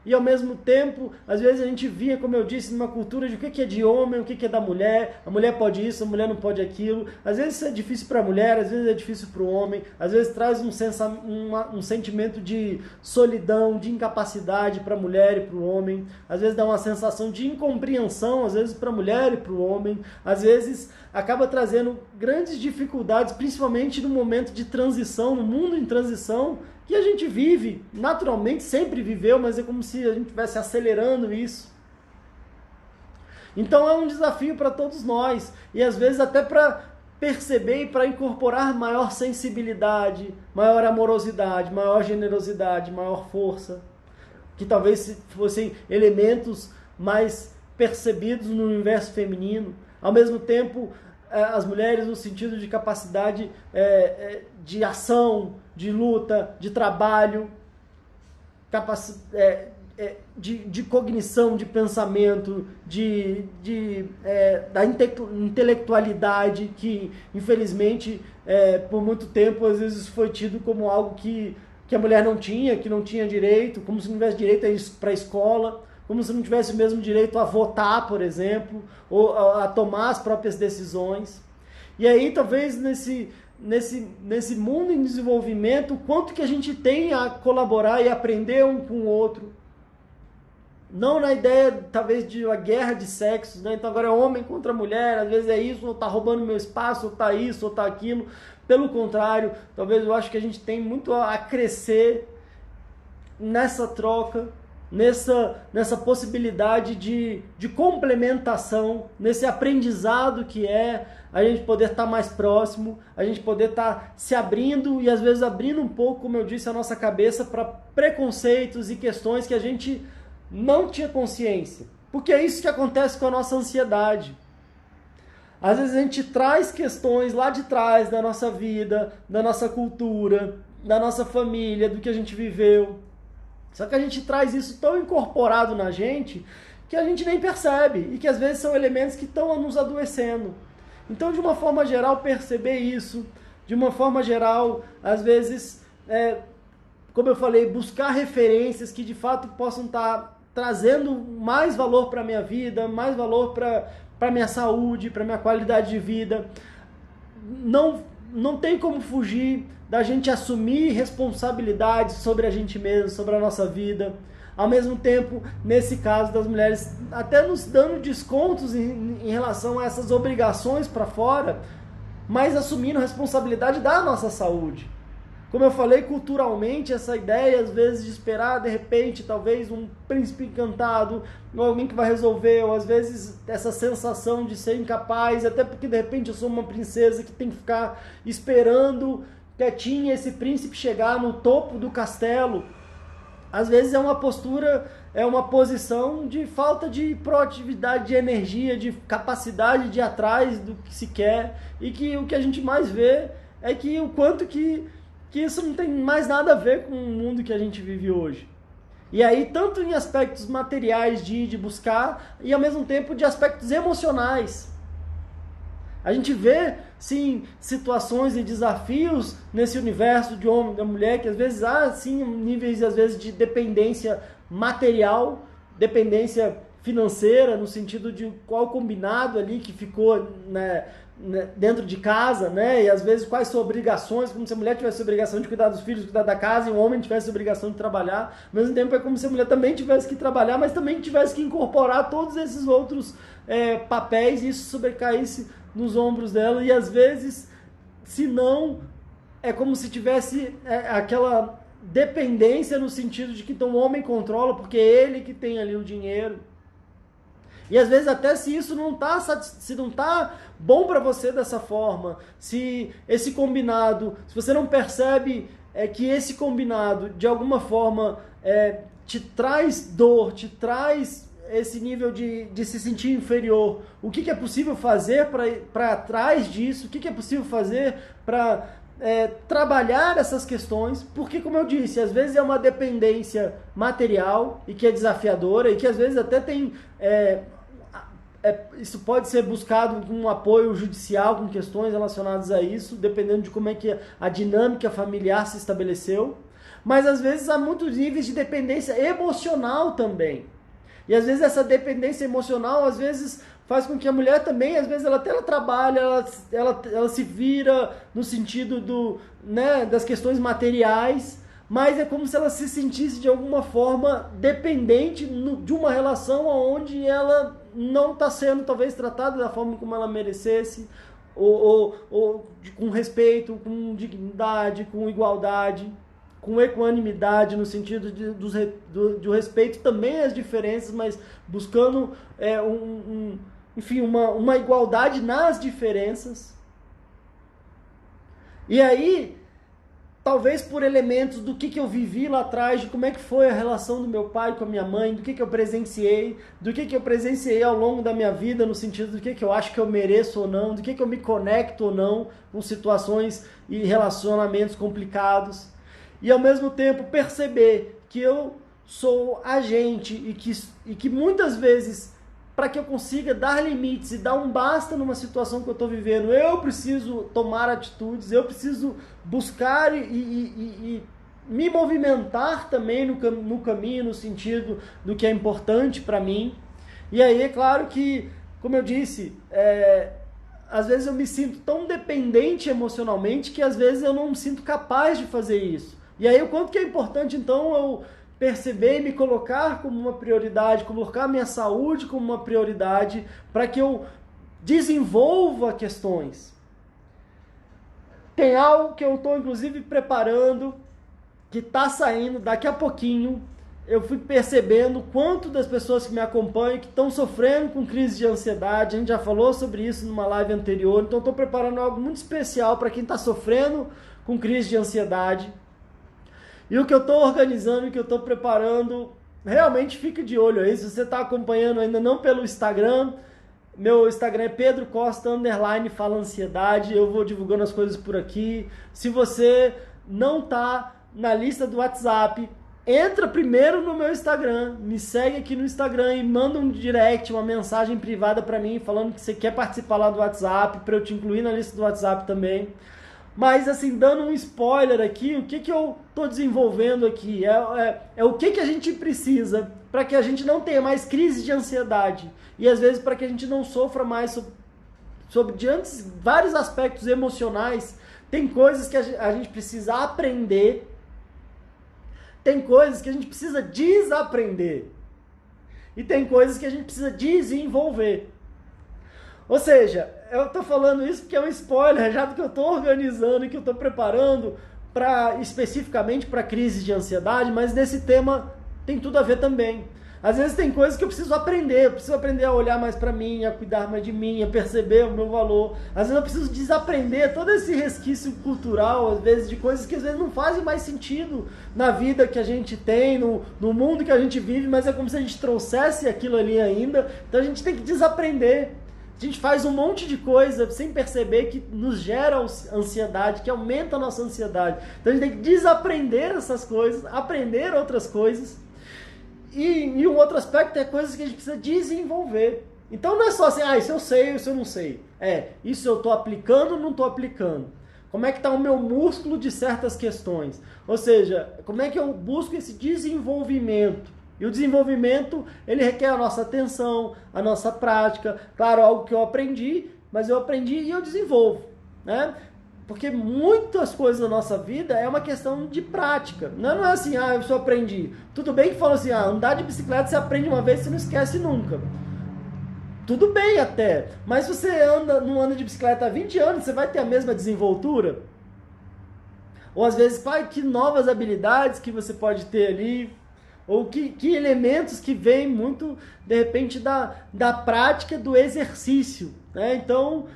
E ao mesmo tempo, às vezes a gente via, como eu disse, numa cultura de o que é de homem, o que é da mulher, a mulher pode isso, a mulher não pode aquilo. Às vezes isso é difícil para a mulher, às vezes é difícil para o homem, às vezes traz um sentimento de solidão, de incapacidade para a mulher e para o homem, às vezes dá uma sensação de incompreensão, às vezes para a mulher e para o homem, às vezes acaba trazendo grandes dificuldades, principalmente no momento de transição, no mundo em transição, que a gente vive, naturalmente, sempre viveu, mas é como se a gente estivesse acelerando isso. Então é um desafio para todos nós, e às vezes até para perceber e para incorporar maior sensibilidade, maior amorosidade, maior generosidade, maior força, que talvez fossem elementos mais percebidos no universo feminino. Ao mesmo tempo, as mulheres no sentido de capacidade de ação, de luta, de trabalho, de cognição, de pensamento, da intelectualidade, que infelizmente por muito tempo às vezes foi tido como algo que a mulher não tinha, que não tinha direito, como se não tivesse direito a ir para a escola, como se não tivesse o mesmo direito a votar, por exemplo, ou a tomar as próprias decisões. E aí talvez nesse mundo em desenvolvimento, o quanto que a gente tem a colaborar e aprender um com o outro. Não na ideia, talvez, de uma guerra de sexos, né? Então agora é homem contra mulher, às vezes é isso, ou está roubando meu espaço, ou está isso, ou está aquilo. Pelo contrário, talvez eu acho que a gente tem muito a crescer nessa troca, nessa possibilidade de complementação, nesse aprendizado que é a gente poder estar mais próximo, a gente poder estar se abrindo e às vezes abrindo um pouco, como eu disse, a nossa cabeça para preconceitos e questões que a gente não tinha consciência. Porque é isso que acontece com a nossa ansiedade. Às vezes a gente traz questões lá de trás da nossa vida, da nossa cultura, da nossa família, do que a gente viveu. Só que a gente traz isso tão incorporado na gente que a gente nem percebe e que às vezes são elementos que estão nos adoecendo. Então, de uma forma geral, perceber isso, de uma forma geral, às vezes, como eu falei, buscar referências que de fato possam estar trazendo mais valor para a minha vida, mais valor para a minha saúde, para a minha qualidade de vida. Não tem como fugir da gente assumir responsabilidade sobre a gente mesmo, sobre a nossa vida. Ao mesmo tempo, nesse caso das mulheres, até nos dando descontos em relação a essas obrigações para fora, mas assumindo a responsabilidade da nossa saúde. Como eu falei, culturalmente, essa ideia, às vezes, de esperar, de repente, talvez um príncipe encantado, ou alguém que vai resolver, ou às vezes essa sensação de ser incapaz, até porque, de repente, eu sou uma princesa que tem que ficar esperando quietinha esse príncipe chegar no topo do castelo. Às vezes é uma postura, é uma posição de falta de proatividade, de energia, de capacidade de ir atrás do que se quer, e que o que a gente mais vê é que o quanto que isso não tem mais nada a ver com o mundo que a gente vive hoje. E aí, tanto em aspectos materiais de buscar, e ao mesmo tempo de aspectos emocionais. A gente vê, sim, situações e desafios nesse universo de homem e da mulher, que às vezes há, sim, níveis, às vezes, de dependência material, dependência financeira, no sentido de qual combinado ali que ficou, né, dentro de casa, né? E às vezes quais são obrigações, como se a mulher tivesse a obrigação de cuidar dos filhos, cuidar da casa, e o homem tivesse a obrigação de trabalhar. Ao mesmo tempo é como se a mulher também tivesse que trabalhar, mas também tivesse que incorporar todos esses outros papéis, e isso sobrecaísse nos ombros dela. E às vezes, se não, é como se tivesse aquela dependência no sentido de que então o homem controla, porque é ele que tem ali o dinheiro. E às vezes até se isso não tá bom para você dessa forma, se esse combinado, se você não percebe que esse combinado de alguma forma te traz dor, te traz esse nível de se sentir inferior, o que é possível fazer para trás disso, o que é possível fazer para trabalhar essas questões, porque, como eu disse, às vezes é uma dependência material e que é desafiadora, e que às vezes até tem isso pode ser buscado com um apoio judicial, com questões relacionadas a isso, dependendo de como é que a dinâmica familiar se estabeleceu. Mas às vezes há muitos níveis de dependência emocional também. E às vezes essa dependência emocional, às vezes, faz com que a mulher também, às vezes ela trabalha, ela se vira no sentido das questões materiais, mas é como se ela se sentisse de alguma forma dependente de uma relação onde ela não está sendo talvez tratada da forma como ela merecesse, ou com respeito, com dignidade, com igualdade, com equanimidade, no sentido do respeito também às diferenças, mas buscando enfim, uma igualdade nas diferenças. E aí, talvez por elementos do que eu vivi lá atrás, de como é que foi a relação do meu pai com a minha mãe, do que eu presenciei, do que eu presenciei ao longo da minha vida, no sentido do que eu acho que eu mereço ou não, do que eu me conecto ou não com situações e relacionamentos complicados. E ao mesmo tempo perceber que eu sou agente e que muitas vezes, para que eu consiga dar limites e dar um basta numa situação que eu estou vivendo, eu preciso tomar atitudes, eu preciso buscar e me movimentar também no caminho, no sentido do que é importante para mim. E aí é claro que, como eu disse, às vezes eu me sinto tão dependente emocionalmente que às vezes eu não me sinto capaz de fazer isso. E aí o quanto que é importante então eu perceber e me colocar como uma prioridade, colocar minha saúde como uma prioridade, para que eu desenvolva questões. Tem algo que eu estou inclusive preparando, que está saindo daqui a pouquinho. Eu fui percebendo quanto das pessoas que me acompanham que estão sofrendo com crise de ansiedade. A gente já falou sobre isso numa live anterior, então estou preparando algo muito especial para quem está sofrendo com crise de ansiedade. E o que eu estou organizando, o que eu estou preparando, realmente fica de olho aí. Se você está acompanhando ainda não pelo Instagram, meu Instagram é Pedro Costa _fala ansiedade. Eu vou divulgando as coisas por aqui. Se você não está na lista do WhatsApp, entra primeiro no meu Instagram, me segue aqui no Instagram e manda um direct, uma mensagem privada para mim, falando que você quer participar lá do WhatsApp, para eu te incluir na lista do WhatsApp também. Mas, assim, dando um spoiler aqui, o que eu estou desenvolvendo aqui é o que a gente precisa para que a gente não tenha mais crise de ansiedade. E, às vezes, para que a gente não sofra mais diante vários aspectos emocionais. Tem coisas que a gente precisa aprender, tem coisas que a gente precisa desaprender e tem coisas que a gente precisa desenvolver. Ou seja, eu tô falando isso porque é um spoiler já do que eu tô organizando e que eu tô preparando especificamente para crise de ansiedade, mas nesse tema tem tudo a ver também. Às vezes tem coisas que eu preciso aprender a olhar mais para mim, a cuidar mais de mim, a perceber o meu valor. Às vezes eu preciso desaprender todo esse resquício cultural, às vezes de coisas que às vezes não fazem mais sentido na vida que a gente tem, no mundo que a gente vive, mas é como se a gente trouxesse aquilo ali ainda. Então a gente tem que desaprender. A gente faz um monte de coisa sem perceber que nos gera ansiedade, que aumenta a nossa ansiedade. Então a gente tem que desaprender essas coisas, aprender outras coisas. E um outro aspecto é coisas que a gente precisa desenvolver. Então não é só assim, isso eu sei, isso eu não sei. Isso eu estou aplicando ou não estou aplicando. Como é que está o meu músculo de certas questões? Ou seja, como é que eu busco esse desenvolvimento? E o desenvolvimento, ele requer a nossa atenção, a nossa prática. Claro, algo que eu aprendi, mas eu aprendi e eu desenvolvo, né? Porque muitas coisas da nossa vida é uma questão de prática. Não é assim, eu só aprendi. Tudo bem que falam assim, andar de bicicleta você aprende uma vez e você não esquece nunca. Tudo bem até. Mas se você não anda de bicicleta há 20 anos, você vai ter a mesma desenvoltura? Ou às vezes, que novas habilidades que você pode ter ali? Ou que elementos que vêm muito, de repente, da prática do exercício, né? Então,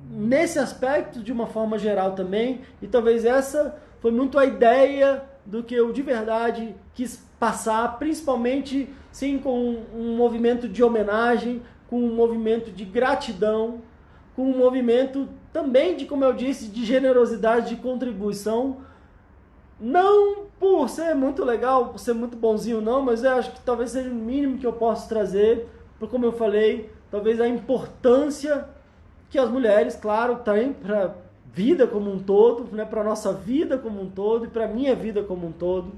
nesse aspecto, de uma forma geral também, e talvez essa foi muito a ideia do que eu de verdade quis passar, principalmente sim, com um movimento de homenagem, com um movimento de gratidão, com um movimento também de, como eu disse, de generosidade, de contribuição, não por ser muito legal, por ser muito bonzinho não, mas eu acho que talvez seja o mínimo que eu posso trazer, porque como eu falei, talvez a importância que as mulheres, claro, têm para a vida como um todo, né, para a nossa vida como um todo e para a minha vida como um todo.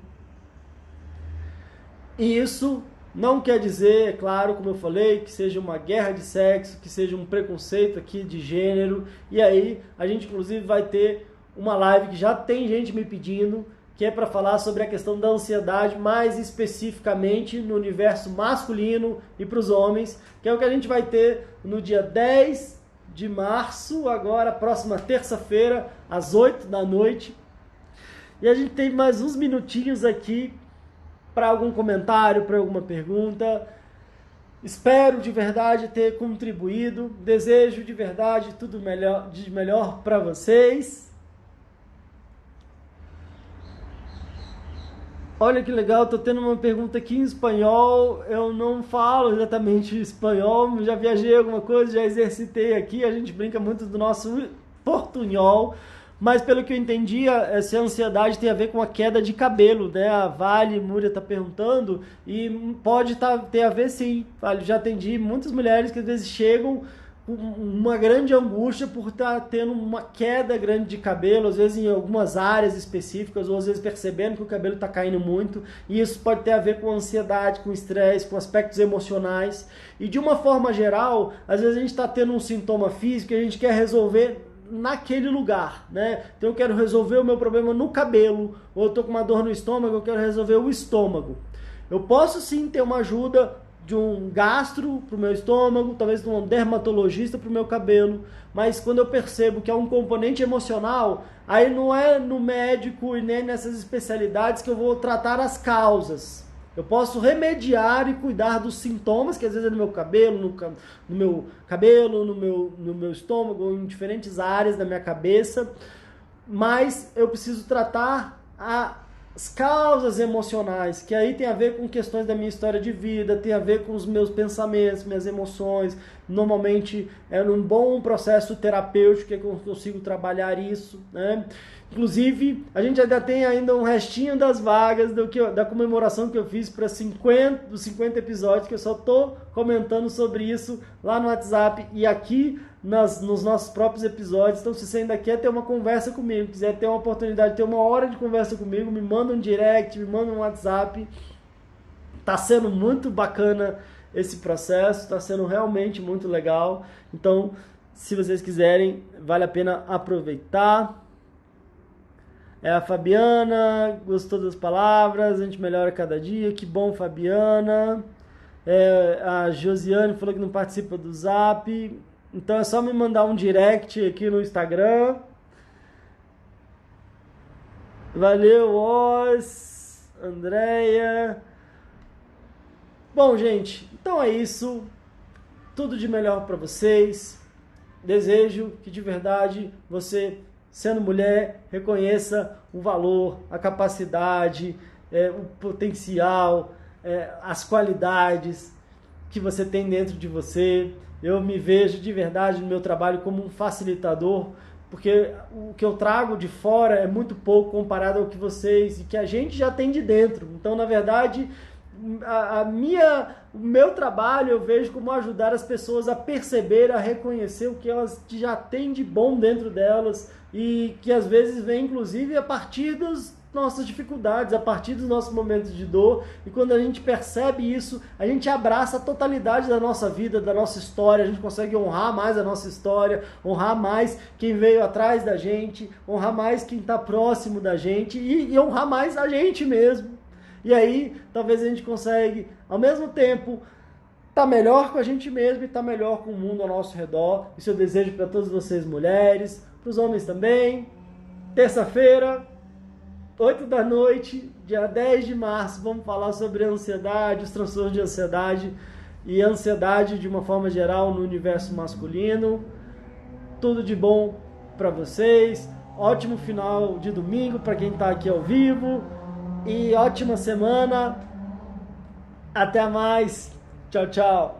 E isso não quer dizer, é claro, como eu falei, que seja uma guerra de sexo, que seja um preconceito aqui de gênero. E aí a gente inclusive vai ter uma live que já tem gente me pedindo, que é para falar sobre a questão da ansiedade, mais especificamente no universo masculino e para os homens, que é o que a gente vai ter no dia 10 de março, agora, próxima terça-feira, às 8 da noite. E a gente tem mais uns minutinhos aqui para algum comentário, para alguma pergunta. Espero de verdade ter contribuído. Desejo de verdade tudo de melhor para vocês. Olha que legal, estou tendo uma pergunta aqui em espanhol. Eu não falo exatamente espanhol, já viajei alguma coisa, já exercitei aqui. A gente brinca muito do nosso portunhol, mas pelo que eu entendi, essa ansiedade tem a ver com a queda de cabelo, né? A Vale Múria está perguntando e pode ter a ver sim. Já atendi muitas mulheres que às vezes chegam com uma grande angústia por estar tendo uma queda grande de cabelo, às vezes em algumas áreas específicas, ou às vezes percebendo que o cabelo está caindo muito, e isso pode ter a ver com ansiedade, com estresse, com aspectos emocionais, e de uma forma geral, às vezes a gente está tendo um sintoma físico e a gente quer resolver naquele lugar, né? Então eu quero resolver o meu problema no cabelo, ou eu estou com uma dor no estômago, eu quero resolver o estômago. Eu posso sim ter uma ajuda de um gastro para o meu estômago, talvez de um dermatologista para o meu cabelo, mas quando eu percebo que é um componente emocional, aí não é no médico e nem nessas especialidades que eu vou tratar as causas. Eu posso remediar e cuidar dos sintomas, que às vezes é no meu cabelo, no meu estômago, ou em diferentes áreas da minha cabeça, mas eu preciso tratar as causas emocionais, que aí tem a ver com questões da minha história de vida, tem a ver com os meus pensamentos, minhas emoções. Normalmente é num bom processo terapêutico que eu consigo trabalhar isso, né? Inclusive, a gente ainda tem um restinho das vagas da comemoração que eu fiz para dos 50 episódios, que eu só estou comentando sobre isso lá no WhatsApp e aqui nos nossos próprios episódios. Então, se você ainda quer ter uma conversa comigo, quiser ter uma oportunidade de ter uma hora de conversa comigo, me manda um direct, me manda um WhatsApp. Tá sendo muito bacana esse processo, está sendo realmente muito legal. Então, se vocês quiserem, vale a pena aproveitar. A Fabiana gostou das palavras, a gente melhora cada dia. Que bom, Fabiana. A Josiane falou que não participa do Zap. Então é só me mandar um direct aqui no Instagram. Valeu, Oz, Andréia. Bom, gente, então é isso. Tudo de melhor para vocês. Desejo que de verdade você, sendo mulher, reconheça o valor, a capacidade, o potencial, as qualidades que você tem dentro de você. Eu me vejo de verdade no meu trabalho como um facilitador, porque o que eu trago de fora é muito pouco comparado ao que vocês e que a gente já tem de dentro. Então, na verdade, o meu trabalho eu vejo como ajudar as pessoas a perceber, a reconhecer o que elas já têm de bom dentro delas e que às vezes vem inclusive a partir das nossas dificuldades, a partir dos nossos momentos de dor, e quando a gente percebe isso, a gente abraça a totalidade da nossa vida, da nossa história, a gente consegue honrar mais a nossa história, honrar mais quem veio atrás da gente, honrar mais quem está próximo da gente e honrar mais a gente mesmo. E aí, talvez a gente consegue, ao mesmo tempo, estar melhor com a gente mesmo e estar melhor com o mundo ao nosso redor. Isso eu desejo para todas vocês mulheres, para os homens também. Terça-feira, 8 da noite, dia 10 de março, vamos falar sobre a ansiedade, os transtornos de ansiedade e ansiedade de uma forma geral no universo masculino. Tudo de bom para vocês. Ótimo final de domingo para quem está aqui ao vivo. E ótima semana. Até mais. Tchau, tchau.